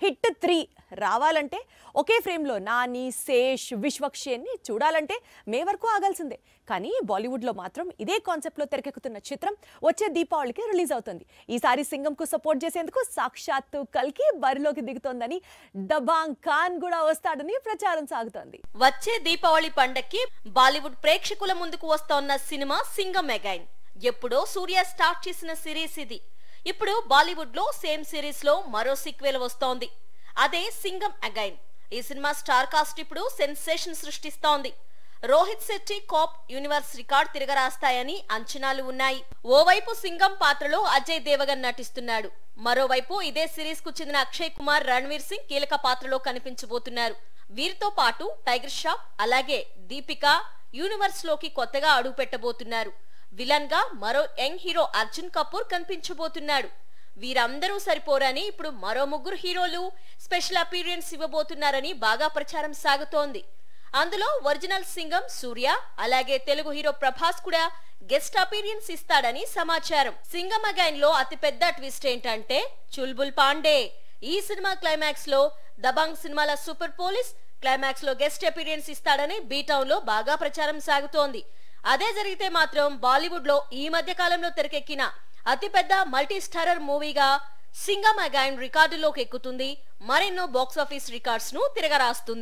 Hit 3 రావాలంటే ఒకే ఫ్రేమ్లో నాని, శేష్, విశ్వక్షేన్ని చూడాలంటే మే వరకు ఆగాల్సిందే. కానీ బాలీవుడ్లో మాత్రం ఇదే కాన్సెప్ట్లో తెరకెక్కుతున్న చిత్రం వచ్చే దీపావళికి రిలీజ్ అవుతుంది. ఈసారి సింగంకు సపోర్ట్ చేసేందుకు సాక్షాత్తు కల్కి బరిలోకి దిగుతోందని, దబాంగ్ ఖాన్ కూడా వస్తాడని ప్రచారం సాగుతోంది. వచ్చే దీపావళి పండక్కి బాలీవుడ్ ప్రేక్షకుల ముందుకు వస్తోన్న సినిమా సింగం అగైన్. ఎప్పుడో సూర్య స్టార్ట్ చేసిన సిరీస్ ఇది. ఇప్పుడు బాలీవుడ్ లో సేమ్ సిరీస్ లో మరో సీక్వెల్ వస్తోంది. అదే సింగం అగైన్. ఈ సినిమా స్టార్ కాస్ట్ ఇప్పుడు సెన్సేషన్ సృష్టిస్తోంది. Rohit Shetty cop universe record తిరగరాస్తాయని అంచనాలు ఉన్నాయి. ఓవైపు సింగం పాత్రలో అజయ్ దేవగన్ నటిస్తున్నాడు. మరోవైపు ఇదే సిరీస్ కు చెందిన అక్షయ్ కుమార్, రణ్వీర్ సింగ్ కీలక పాత్రలో కనిపించబోతున్నారు. వీరితో పాటు టైగర్ ష్రాఫ్ అలాగే దీపిక యూనివర్స్ లోకి కొత్తగా అడుగు పెట్టబోతున్నారు. విలన్ గా మరో యంగ్ హీరో అర్జున్ కపూర్ కనిపించబోతున్నాడు. వీరందరూ సరిపోరని ఇప్పుడు మరో ముగ్గురు హీరోలు స్పెషల్ అపీరియన్స్ ఇవ్వబోతున్నారని బాగా ప్రచారం సాగుతోంది. అందులో ఒరిజినల్ సింగం సూర్య అలాగే తెలుగు హీరో ప్రభాస్ కూడా గెస్ట్ అపీరియన్స్ ఇస్తాడని సమాచారం. సింగం అగైన్ లో అతిపెద్ద ట్విస్ట్ ఏంటంటే చుల్బుల్ పాండే. ఈ సినిమా క్లైమాక్స్ లో దబాంగ్ సినిమాల సూపర్ పోలీస్ క్లైమాక్స్ లో గెస్ట్ అపీరియన్స్ ఇస్తాడని బీటౌన్ లో బాగా ప్రచారం సాగుతోంది. అదే జరిగితే మాత్రం బాలీవుడ్ లో ఈ మధ్య కాలంలో తెరకెక్కిన అతిపెద్ద మల్టీ స్టారర్ మూవీగా సింగం అగైన్ రికార్డులోకి ఎక్కుతుంది. మరెన్నో బాక్సాఫీస్ రికార్డ్స్ ను తిరగరాస్తుంది.